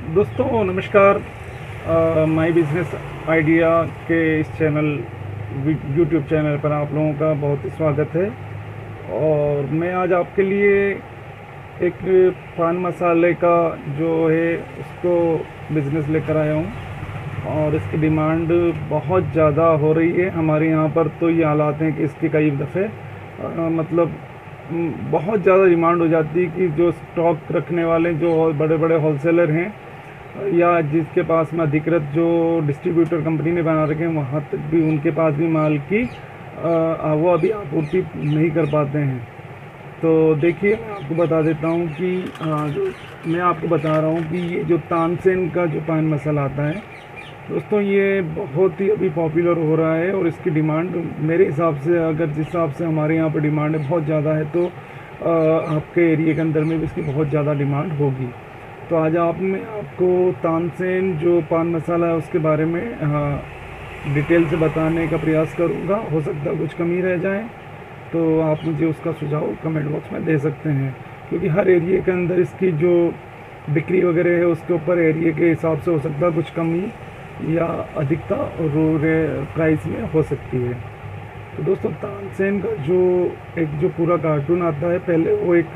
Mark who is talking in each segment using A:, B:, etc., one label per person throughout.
A: दोस्तों नमस्कार। My business idea के इस चैनल यूट्यूब चैनल पर आप लोगों का बहुत ही स्वागत है। और मैं आज आपके लिए एक पान मसाले का जो है उसको बिज़नेस लेकर आया हूँ। और इसकी डिमांड बहुत ज़्यादा हो रही है हमारे यहाँ पर। तो ये हालात हैं कि इसकी कई दफ़े मतलब बहुत ज़्यादा डिमांड हो जाती है कि जो स्टॉक रखने वाले जो बड़े बड़े होलसेलर हैं या जिसके पास में अधिकृत जो डिस्ट्रीब्यूटर कंपनी ने बना रखे हैं, वहाँ तक भी उनके पास भी माल की वो अभी आपूर्ति नहीं कर पाते हैं। तो देखिए, मैं आपको बता देता हूँ कि जो मैं आपको बता रहा हूँ कि ये जो तानसेन का जो पान मसाला आता है दोस्तों, ये बहुत ही अभी पॉपुलर हो रहा है। और इसकी डिमांड मेरे हिसाब से, अगर जिस हिसाब से हमारे यहाँ पर डिमांड है बहुत ज़्यादा है, तो आपके एरिया के अंदर में भी इसकी बहुत ज़्यादा डिमांड होगी। तो आज मैं आपको तानसेन जो पान मसाला है उसके बारे में डिटेल से बताने का प्रयास करूँगा। हो सकता है कुछ कमी रह जाए तो आप मुझे उसका सुझाव कमेंट बॉक्स में दे सकते हैं, क्योंकि हर एरिया के अंदर इसकी जो बिक्री वगैरह है उसके ऊपर एरिया के हिसाब से हो सकता है कुछ कमी या अधिकता और प्राइस में हो सकती है। तो दोस्तों, तानसेन का जो पूरा कार्टून आता है, पहले वो एक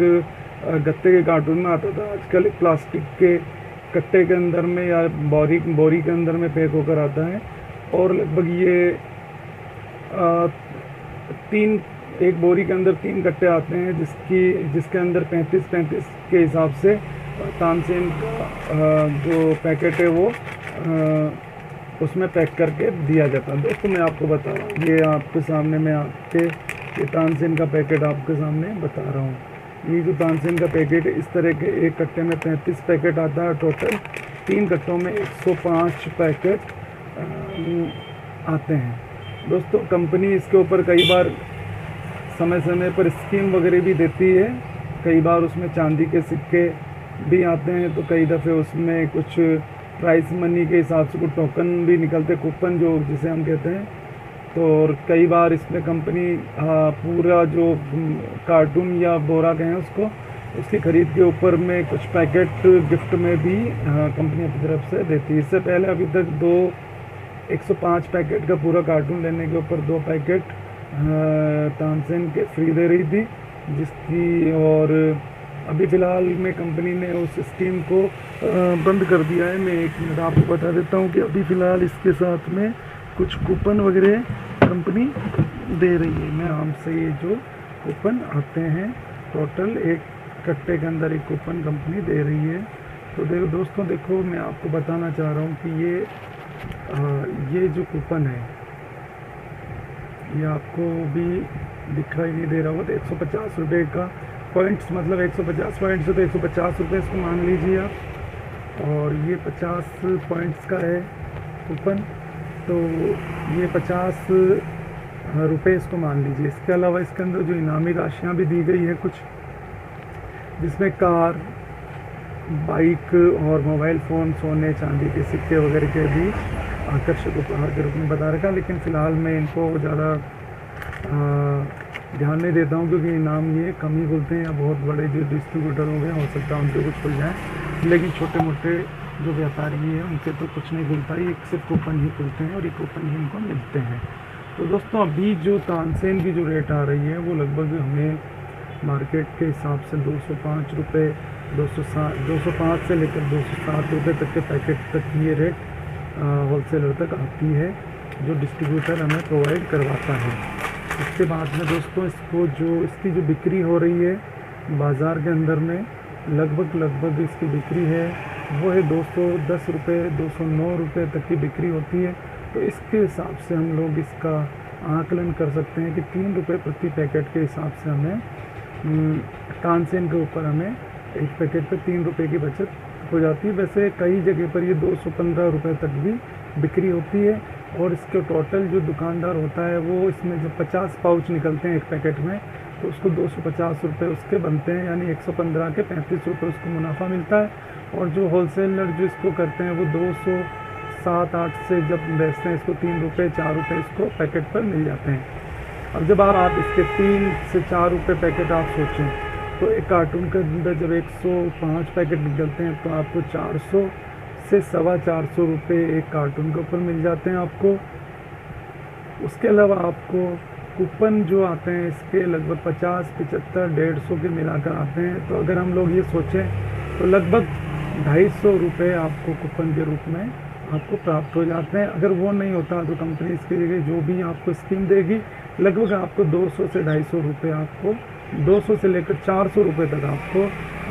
A: गत्ते के कार्टून में आता था। आजकल एक प्लास्टिक के कट्टे के अंदर में या बोरी के अंदर में पैक होकर आता है। और लगभग ये एक बोरी के अंदर 3 कट्टे आते हैं, जिसके अंदर 35 के हिसाब से तानसेन का जो पैकेट है वो उसमें पैक करके दिया जाता है। दोस्तों, मैं आपको बता रहा हूँ, ये आपके सामने मैं ये तानसेन का पैकेट आपके सामने बता रहा हूँ। ये जो तानसेन का पैकेट है, इस तरह के एक कट्टे में 35 पैकेट आता है टोटल। 3 कट्टों में 105 पैकेट आते हैं। दोस्तों, कंपनी इसके ऊपर कई बार समय समय पर स्कीम वगैरह भी देती है। कई बार उसमें चांदी के सिक्के भी आते हैं, तो कई दफ़े उसमें कुछ प्राइस मनी के हिसाब से कुछ टोकन भी निकलते, कूपन जो जिसे हम कहते हैं। तो और कई बार इसमें कंपनी पूरा जो कार्टून या बोरा कहें उसकी ख़रीद के ऊपर में कुछ पैकेट गिफ्ट में भी कंपनी अपनी तरफ से देती है। इससे पहले अभी तक 105 पैकेट का पूरा कार्टून लेने के ऊपर 2 पैकेट तानसेन के फ्री दे रही थी, जिसकी और अभी फ़िलहाल में कंपनी ने उस स्कीम को बंद कर दिया है। मैं एक मिनट आपको बता देता हूँ कि अभी फ़िलहाल इसके साथ में कुछ कूपन वगैरह कंपनी दे रही है। मैं हमसे ये जो कूपन आते हैं, टोटल एक कट्टे के अंदर एक कूपन कंपनी दे रही है। तो दोस्तों देखो, मैं आपको बताना चाह रहा हूँ कि ये जो कूपन है, ये आपको भी दिखाई नहीं दे रहा होगा। तो 150 रुपये का पॉइंट्स, मतलब 150 पॉइंट्स है तो 150 रुपये इसको मान लीजिए आप। और ये 50 पॉइंट्स का है कूपन, तो ये 50 रुपये इसको मान लीजिए। इसके अलावा इसके अंदर जो इनामी राशियाँ भी दी गई है कुछ, जिसमें कार, बाइक और मोबाइल फ़ोन, सोने चांदी के सिक्के वगैरह के भी आकर्षक उपहार के रूप में बता रखा। लेकिन फ़िलहाल मैं इनको ज़्यादा ध्यान नहीं देता हूँ, क्योंकि इनाम ये कम ही खुलते हैं, या बहुत बड़े जो डिस्ट्रीब्यूटर हो गए हो सकता है उनके कुछ खुल जाए। लेकिन छोटे मोटे जो व्यापारी हैं उनके तो कुछ नहीं खुलता, ये सिर्फ कूपन ही खुलते हैं और ये कूपन ही इनको मिलते हैं। तो दोस्तों, अभी जो तानसेन की जो रेट आ रही है वो लगभग हमें मार्केट के हिसाब से 205 रुपये, 205 से लेकर 207 रुपये तक के पैकेट तक ये रेट होलसेलर तक आती है, जो डिस्ट्रीब्यूटर हमें प्रोवाइड करवाता है। इसके बाद में दोस्तों, इसकी जो बिक्री हो रही है बाज़ार के अंदर में, लगभग इसकी बिक्री है वो है 210 रुपये, 209 रुपये तक की बिक्री होती है। तो इसके हिसाब से हम लोग इसका आकलन कर सकते हैं कि 3 रुपये प्रति पैकेट के हिसाब से हमें तानसेन के ऊपर हमें एक पैकेट पे 3 रुपये की बचत हो जाती है। वैसे कई जगह पर ये 215 रुपये तक भी बिक्री होती है। और इसके टोटल जो दुकानदार होता है वो इसमें जो 50 पाउच निकलते हैं एक पैकेट में, तो उसको 250 रुपये उसके बनते हैं, यानी 115 के 35 रुपये उसको मुनाफा मिलता है। और जो होलसेलर जो इसको करते हैं वो 207-8 से जब बेचते हैं इसको 3 रुपये 4 रुपये इसको पैकेट पर मिल जाते हैं। अब जब आप इसके 3 से 4 रुपये पैकेट आप सोचें, तो एक कार्टून के अंदर जब 105 पैकेट निकलते हैं तो आपको से 425 रुपये एक कार्टून के ऊपर मिल जाते हैं आपको। उसके अलावा आपको कूपन जो आते हैं इसके लगभग 50, 75, 150 के मिलाकर आते हैं। तो अगर हम लोग ये सोचें तो लगभग 250 रुपये आपको कूपन के रूप में आपको प्राप्त हो जाते हैं। अगर वो नहीं होता तो कंपनी इसके लिए जो भी आपको स्कीम देगी लगभग आपको 200 से 250 रुपये, आपको 200 से लेकर 400 रुपये तक आपको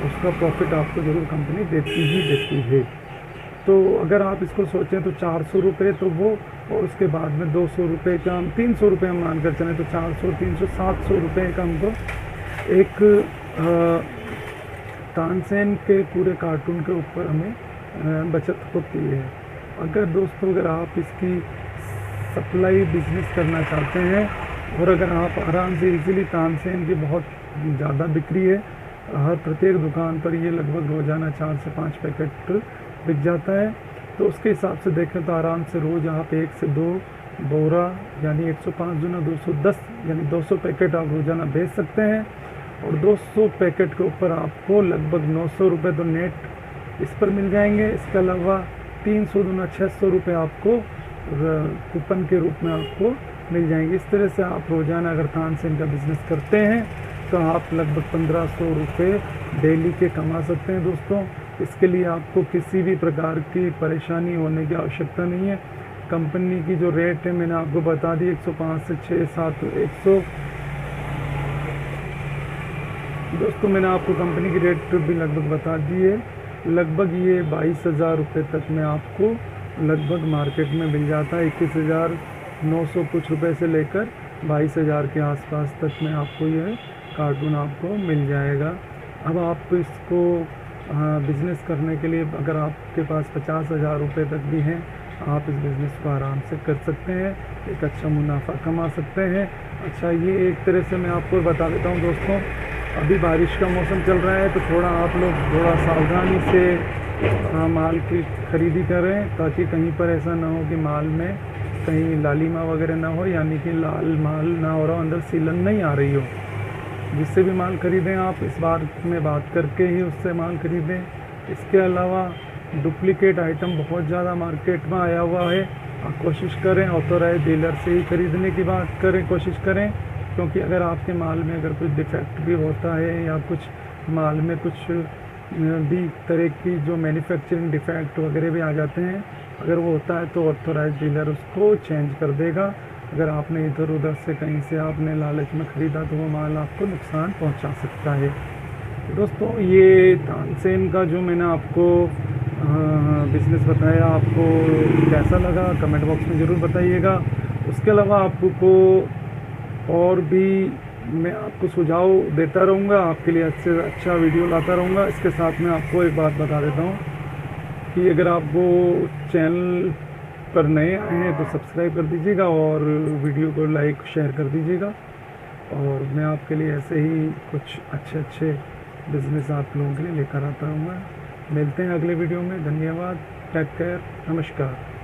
A: उसका प्रॉफिट आपको जरूर कंपनी देती ही देती है। तो अगर आप इसको सोचें तो 400 रुपये तो वो, और उसके बाद में 200 रुपये का हम 300 रुपये हम मानकर चलें तो 400, 300, 700 रुपये का हमको एक तानसेन के पूरे कार्टून के ऊपर हमें बचत होती है। अगर दोस्तों अगर आप इसकी सप्लाई बिजनेस करना चाहते हैं और अगर आप आराम से इजीली तानसेन की बहुत ज़्यादा बिक्री है, हर प्रत्येक दुकान पर ये लगभग रोज़ाना 4 से 5 पैकेट बिक जाता है, तो उसके हिसाब से देखें तो आराम से रोज़ आप 1 से 2 बोरा यानी 105 दूना 210 यानी 200 पैकेट आप रोज़ाना बेच सकते हैं। और 200 पैकेट के ऊपर आपको लगभग 900 रुपये तो नेट इस पर मिल जाएंगे। इसके अलावा 300 दूना 600 रुपये आपको कूपन के रूप में आपको मिल जाएंगे। इस तरह से आप रोज़ाना अगर तानसेन का बिज़नेस करते हैं तो आप लगभग 1500 रुपये डेली के कमा सकते हैं दोस्तों। इसके लिए आपको किसी भी प्रकार की परेशानी होने की आवश्यकता नहीं है। कंपनी की जो रेट है मैंने आपको बता दी, 105 से 6, 7, 100 दोस्तों मैंने आपको कंपनी की रेट भी लगभग बता दी है। लगभग ये 22,000 रुपये तक में आपको लगभग मार्केट में मिल जाता है। 21,900 कुछ रुपए से लेकर 22,000 के आसपास तक में आपको यह कार्टून आपको मिल जाएगा। अब आप इसको बिज़नेस करने के लिए अगर आपके पास 50,000 रुपये तक भी हैं, आप इस बिज़नेस को आराम से कर सकते हैं, एक अच्छा मुनाफा कमा सकते हैं। अच्छा, ये एक तरह से मैं आपको बता देता हूँ दोस्तों, अभी बारिश का मौसम चल रहा है तो थोड़ा आप लोग थोड़ा सावधानी से माल की खरीदी करें, ताकि कहीं पर ऐसा ना हो कि माल में कहीं लालिमा वगैरह ना हो, यानी कि लाल माल ना हो रहा, अंदर सीलन नहीं आ रही हो। जिससे भी माल ख़रीदें आप इस बार में बात करके ही उससे माल ख़रीदें। इसके अलावा डुप्लीकेट आइटम बहुत ज़्यादा मार्केट में आया हुआ है, आप कोशिश करें ऑथोराइज डीलर से ही ख़रीदने की बात करें, कोशिश करें, क्योंकि अगर आपके माल में अगर कुछ डिफेक्ट भी होता है या कुछ माल में कुछ भी तरह की जो मैन्युफैक्चरिंग डिफेक्ट वगैरह भी आ जाते हैं, अगर वो होता है तो ऑथोराइज डीलर उसको चेंज कर देगा। अगर आपने इधर उधर से कहीं से आपने लालच में ख़रीदा तो वो माल आपको नुकसान पहुंचा सकता है। दोस्तों ये तानसेन का जो मैंने आपको बिज़नेस बताया, आपको कैसा लगा कमेंट बॉक्स में ज़रूर बताइएगा। उसके अलावा आपको और भी मैं आपको सुझाव देता रहूँगा, आपके लिए अच्छे से अच्छा वीडियो लाता रहूँगा। इसके साथ में आपको एक बात बता देता हूँ कि अगर आपको चैनल पर नए आए हैं तो सब्सक्राइब कर दीजिएगा और वीडियो को लाइक शेयर कर दीजिएगा। और मैं आपके लिए ऐसे ही कुछ अच्छे बिज़नेस आप लोगों के लिए लेकर आता रहूँगा। मिलते हैं अगले वीडियो में। धन्यवाद, टेक केयर, नमस्कार।